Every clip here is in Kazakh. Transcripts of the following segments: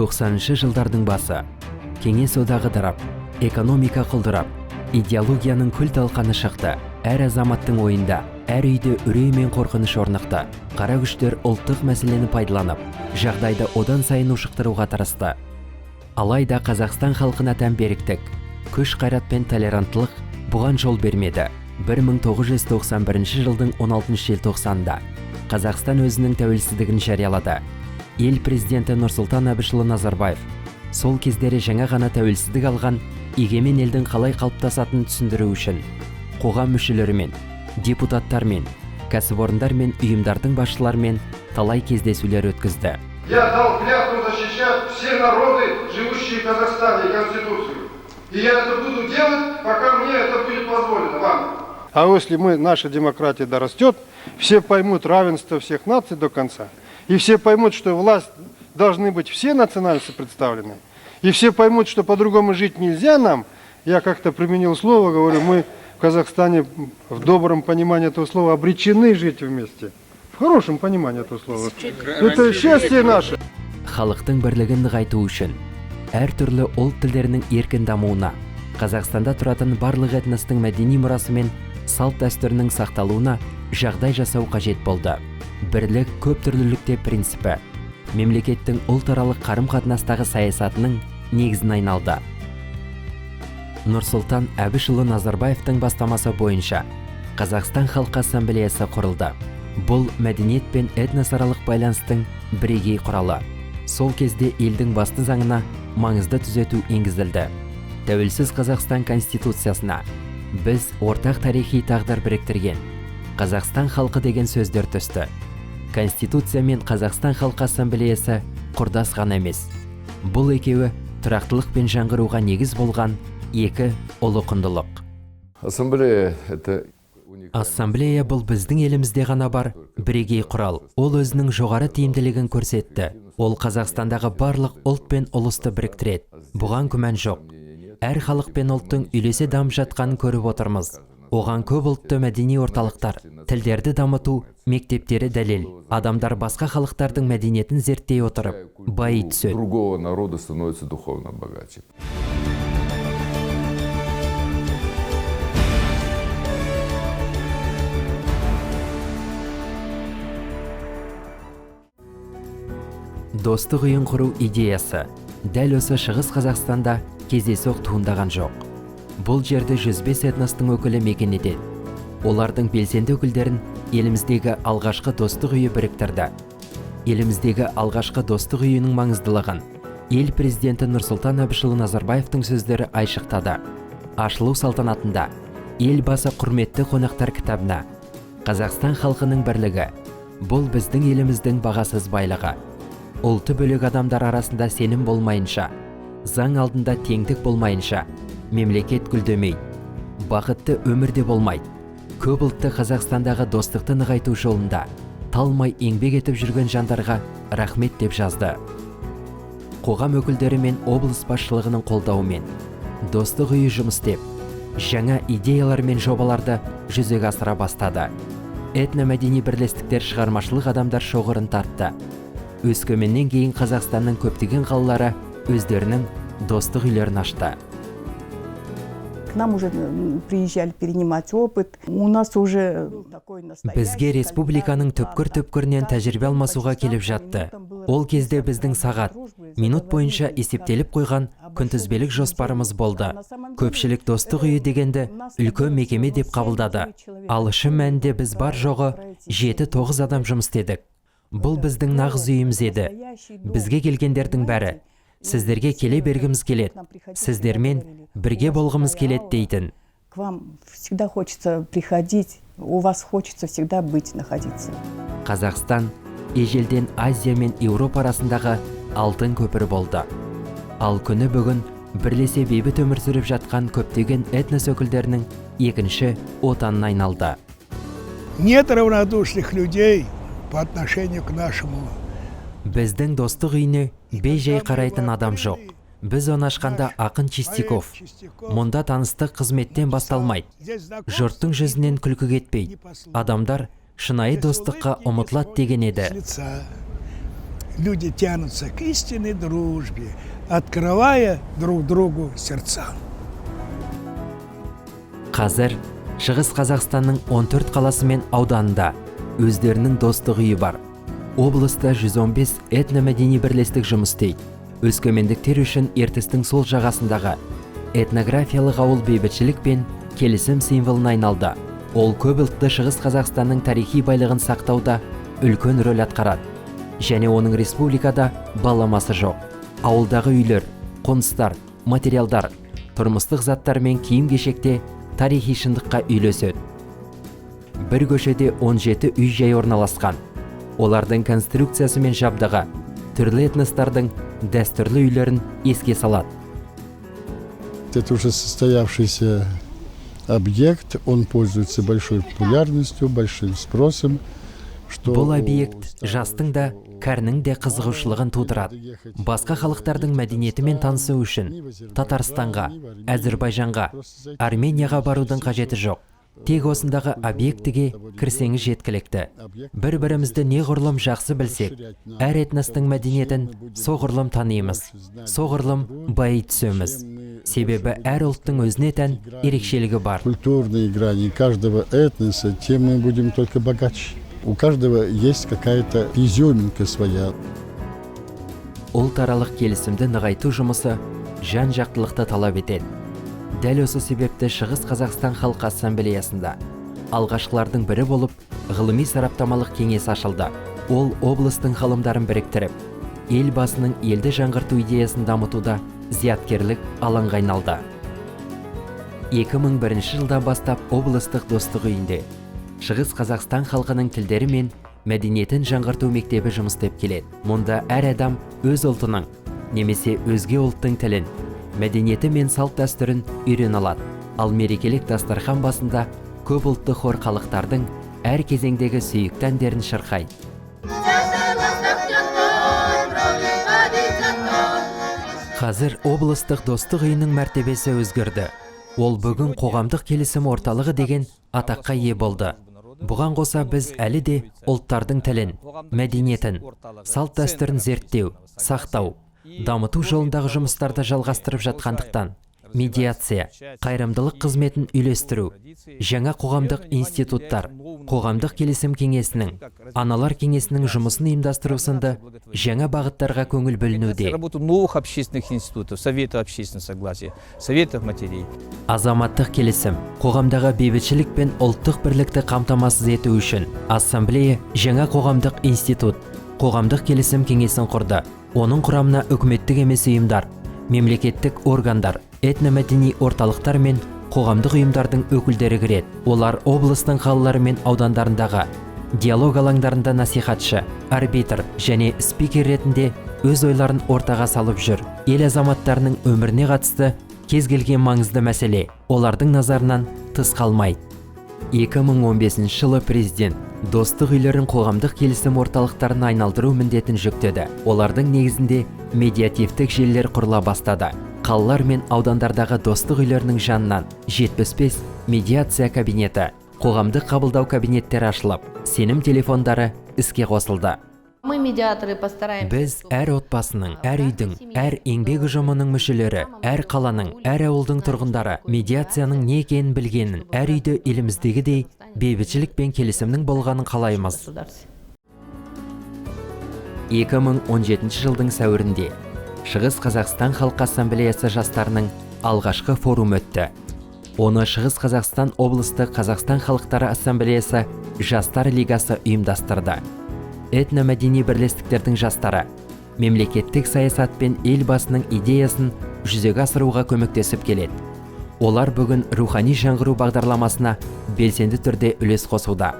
90-шы жылдардың басы. Кеңес одағы дырап, экономика құлдырап, идеологияның күл талқаны шықты. Әр азаматтың ойында, әр үйде үрей мен қорқыныш орнықты. Қара күштер ұлттық мәселені пайдаланып, жағдайды одан сайын ушықтыруға тырысты. Алайда Қазақстан халқына тән беріктік, күш қайрат пен толеранттылық бұған жол бермеді. 1991 жылдың 16 желтоқсанында Қазақстан өзінің тәуелсіздігін жариялады. Ел президенті Нұрсұлтан Әбішұлы Назарбаев сол кездері жаңа ғана тәуелсіздік алған егемен елдің қалай қалыптасатынын түсіндіру үшін қоғам мүшелерімен, депутаттармен, кәсіпорындар мен ұйымдардың басшыларымен талай кездесулер өткізді. Я дал клятву защищать все народы, живущие в Казахстане, и Конституцию. И я это буду делать, пока мне это будет позволено вам. А если наша демократия дорастет, все поймут равенство всех наций до конца. И все поймут, что власть должны быть все национальности представлены. И все поймут, что по-другому жить нельзя нам. Я как-то применил слово, говорю, мы в Казахстане в добром понимании этого слова обречены жить вместе. В хорошем понимании этого слова. Это счастье наше. Халықтың бірлігін нығайту үшін, әр түрлі ұлт тілдерінің еркін дамуына, Қазақстанда тұратын барлық этностың мәдени мұрасы мен салт дәстүрінің сақталуына жағдай жасау қажет болды. Бірлік көп түрлілікте принципі мемлекеттің ұлтаралық қарым-қатынастағы саясатының негізін айналды. Нұрсұлтан Әбішұлы Назарбаевтың бастамасы бойынша Қазақстан Халқы Ассамблеясы құрылды. Бұл мәдениет пен этносаралық байланыстың бірегей құралы. Сол кезде елдің басты заңына маңызды түзету енгізілді. Тәуелсіз Қазақстан Конституциясына біз ортақ тарихи тағдыр біріктірген Қазақстан халқы деген сөздер түсті. Конституция мен Қазақстан Халқы Ассамблеясы құрдас ғана емес. Бұл екеуі тұрақтылық пен жаңғыруға негіз болған екі ұлы құндылық. Ассамблея бұл біздің елімізде ғана бар бірегей құрал. Ол өзінің жоғары тиімділігін көрсетті. Ол Қазақстандағы барлық ұлт пен ұлысты біріктіреді. Бұған күмән жоқ. Әр халық пен ұлттың үйлесе дамып жатқанын көріп отырмыз. Оған көп ұлтты мәдени орталықтар, тілдерді дамыту, мектептері дәлел. Адамдар басқа халықтардың мәдениетін зерттей отырып, баи түседі. Другого народа становится духовно богаче. Достық үйін құру идеясы дәл осы Шығыс Қазақстанда кездейсоқ туындаған жоқ. Бұл жерде 105 этностың өкілі мекен етеді. Олардың белсенді өкілдерін еліміздегі алғашқы достық үйі біріктірді. Еліміздегі алғашқы достық үйінің маңыздылығын ел президенті Нұрсұлтан Әбішұлы Назарбаевтың сөздері айшықтады. Ашылу салтанатында елбасы құрметті қонақтар кітабына Қазақстан халқының бірлігі бұл біздің еліміздің бағасыз байлығы. Ұлты бөлек адамдар арасында сенім болмайынша, заң алдында теңдік болмайынша, мемлекет гүлдемейді, бақытты өмірде болмайды. Көп ұлтты Қазақстандағы достықты нығайту жолында талмай еңбек етіп жүрген жандарға рахмет деп жазды. Қоғам өкілдері мен облыс басшылығының қолдауымен достық үйі жұмыс істеп, жаңа идеялар мен жобаларды жүзеге асыра бастады. Этномәдени бірлестіктер шығармашылық адамдар шоғырын тартты. Өскеменнен кейін Қазақстанның көптеген қалалары өздерінің достық үйлерін ашты. К нам уже приезжали перенимать опыт. У нас уже Бізге республиканың түпкір-түпкірінен тәжірибе алмасуға келіп жатты. Ол кезде біздің сағат, минут бойынша есептеліп қойған күнтізбелік жоспарымыз болды. Көпшілік достық үйі дегенді үлкен мекеме деп қабылдады. Ал шын мәнінде біз бар жоғы 7-9 адам жұмыс істедік. Бұл біздің нағыз үйіміз еді. Бізге келгендердің бәрі сіздерге келе бергіміз келеді, сіздермен бірге болғымыз келеді дейтін. К вам всегда хочется приходить, у вас хочется всегда быть, находиться. Қазақстан ежелден Азия мен Еуропа арасындағы алтын көпірі болды. Ал күні бүгін бірлесе бейбіт өмір сүріп жатқан көптеген этнос өкілдерінің екінші отанына айналды. Нет равнодушных людей по отношению к нашему. Біздің достық үйіне бей-жай қарайтын адам жоқ. Біз оны ашқанда Ақын Чистяков. Мұнда таныстық қызметтен басталмайды. Жұрттың жүзінен күлкі кетпейді. Адамдар шынайы достыққа ұмытылады деген еді. люди тянутся к истинной дружбе, открывая друг другу сердца. Қазір Шығыс Қазақстанның 14 қаласы мен ауданында өздерінің достық үйі бар. Облыста 115 этномәдени бірлестік жұмыс істейді. Өскемендіктер үшін ертістің сол жағасындағы этнографиялық ауыл бейбітшілік пен келісім символына айналды. Ол көп ұлтты Шығыс Қазақстанның тарихи байлығын сақтауда үлкен рөл атқарады. Және оның республикада баламасы жоқ. Ауылдағы үйлер, қоныстар, материалдар, тұрмыстық заттар мен киім-кешекте тарихи шындыққа үйлеседі. Бір көшеде 17 үй жай орналасқан. Олардың конструкциясы мен жабдығы түрлі этностардың дәстүрлі үйлерін еске салады. Это уже состоявшийся объект, он пользуется большой популярностью, большим спросом. Бұл объект жастың да, кәрінің де қызығушылығын тудырады. Басқа халықтардың мәдениетімен танысу үшін Татарстанға, Әзірбайжанға, Арменияға барудың қажеті жоқ. Тек осындағы объектіге кірсеңіз жеткілікті. Бір-бірімізді неғұрлым жақсы білсек, әр этностың мәдениетін соғұрлым танимыз, соғұрлым байи түсеміз. Себебі әр ұлттың өзіне тән ерекшелігі бар. Культурные грани каждого этноса, тем мы будем только богаче. У каждого есть какая-то изюминка своя. Ұлтаралық келісімді нығайту жұмысы жан-жақтылықты талап етеді. Дәл осы себепті Шығыс Қазақстан Халқы Ассамблеясында алғашқылардың бірі болып ғылыми сараптамалық кеңес ашылды. Ол облыстың ғалымдарын біріктіріп, елбасының елді жаңғырту идеясын дамытуда зияткерлік алаңға айналды. 2001 жылдан бастап облыстық достық үйінде Шығыс Қазақстан халқының тілдері мен мәдениетін жаңғырту мектебі жұмыс істеп келеді. Мұнда әр адам өз ұлтының немесе өзге ұлттың тілін, мәдениеті мен салт дәстүрін үйрене алады. Ал мерекелік дастархан басында көп ұлтты хор халықтардың әр кезеңдегі сүйікті әндерін шырқайды. Қазір облыстық достық үйінің мәртебесі өзгерді. Ол бүгін қоғамдық келісім орталығы деген атаққа ие болды. Бұған қоса біз әлі де ұлттардың тілін, мәдениетін, салт дәстүрін зерттеу, сақтау, дамыту жолындағы жұмыстарды жалғастырып жатқандықтан, медиация, қайырымдылық қызметін үйлестіру, жаңа қоғамдық институттар, қоғамдық келісім кеңесінің, аналар кеңесінің жұмысын ұйымдастыру сынды жаңа бағыттарға көңіл бөлінуде. Работу новых общественных институтов, советов общественного согласия, советов матерей. Азаматтық келісім, қоғамдағы бейбітшілік пен ұлттық бірлікті қамтамасыз ету үшін ассамблея жаңа қоғамдық институт, қоғамдық келісім кеңесін құрды. Оның құрамына үкіметтік емес ұйымдар, мемлекеттік органдар, этномәдени орталықтар мен қоғамдық ұйымдардың өкілдері кіреді. Олар облыстың қалалары мен аудандарындағы диалог алаңдарында насихатшы, арбитр және спикер ретінде өз ойларын ортаға салып жүр. Ел азаматтарының өміріне қатысты кез келген маңызды мәселе олардың назарынан тыс қалмайды. 2015 жылы президент достық үйлерін қоғамдық келісім орталықтарына айналдыру міндетін жүктеді. Олардың негізінде медиативтік желілер құрыла бастады. Қалалар мен аудандардағы достық үйлерінің жанынан 75 медиация кабинеті, қоғамдық қабылдау кабинеттері ашылып, сенім телефондары іске қосылды. Мы, медиаторы, постараемся. Біз әр отбасының, әр үйдің, әр еңбек ұжымының мүшелері, әр қаланың, әр ауылдың тұрғындары медиацияның не екенін білгенін, әр үйді еліміздегідей бейбітшілік пен келісімнің болғанын қалаймыз. 2017 жылдың сәуірінде Шығыс Қазақстан Халқы Ассамблеясы жастарының алғашқы форум өтті. Оны Шығыс Қазақстан облыстық Қазақстан халықтары ассамблеясы жастар лигасы ұйымдастырды. Этномәдени бірлестіктердің жастары мемлекеттік саясат пен елбасының идеясын жүзеге асыруға көмектесіп келеді. Олар бүгін рухани жаңғыру бағдарламасына белсенді түрде үлес қосуда.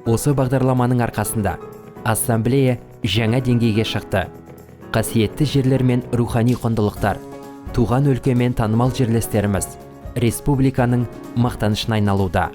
Осы бағдарламаның арқасында ассамблея жаңа деңгейге шықты. Қасиетті жерлер мен рухани құндылықтар, туған өлке мен танымал жерлестеріміз республиканың мақтанышына айналуда.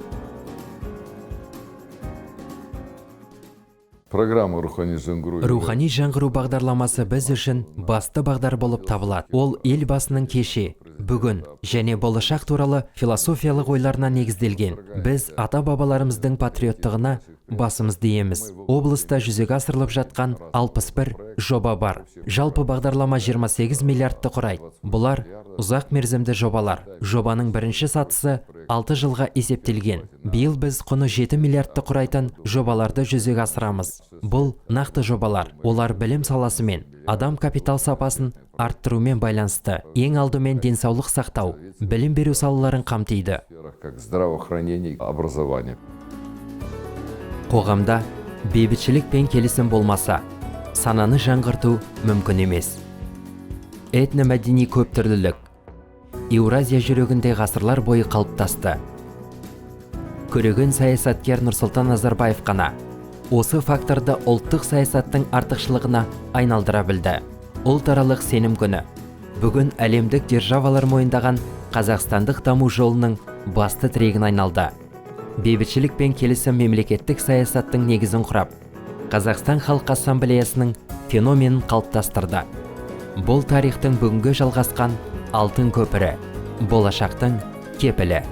Программа «Рухани жаңғыру» Рухани жаңғыру бағдарламасы біз үшін басты бағдар болып табылады. Ол елбасының кеше, бүгін және болашақ туралы философиялық ойларына негізделген. Біз ата-бабаларымыздың патриоттығына басымызды иеміз. Облыста жүзеге асырылып жатқан 61 жоба бар. Жалпы бағдарлама 28 миллиардты құрайды. Бұлар ұзақ мерзімді жобалар. Жобаның бірінші сатысы 6 жылға есептелген. Биыл біз құны 7 миллиардты құрайтын жобаларды жүзеге асырамыз. Бұл нақты жобалар. Олар білім саласы мен адам капитал сапасын арттырумен байланысты. Ең алдымен денсаулық сақтау, білім беру салаларын қамтиды. как здравоохранение, образование. Қоғамда бейбітшілік пен келісім болмаса, сананы жаңғырту мүмкін емес. Этномәдени көптүрлілік Еуразия жүрегінде ғасырлар бойы қалыптасты. Көреген саясаткер Нұрсұлтан Назарбаев қана осы факторды ұлттық саясаттың артықшылығына айналдыра білді. Ұлтаралық сенім күні бүгін әлемдік державалар мойындаған қазақстандық даму жолының басты тірегін айналды. Бейбітшілік пен келісім мемлекеттік саясаттың негізін құрап, Қазақстан Халқы Ассамблеясының феноменін қалыптастырды. Бұл тарихтың бүгінгі жалғасқан алтын көпірі, болашақтың кепілі.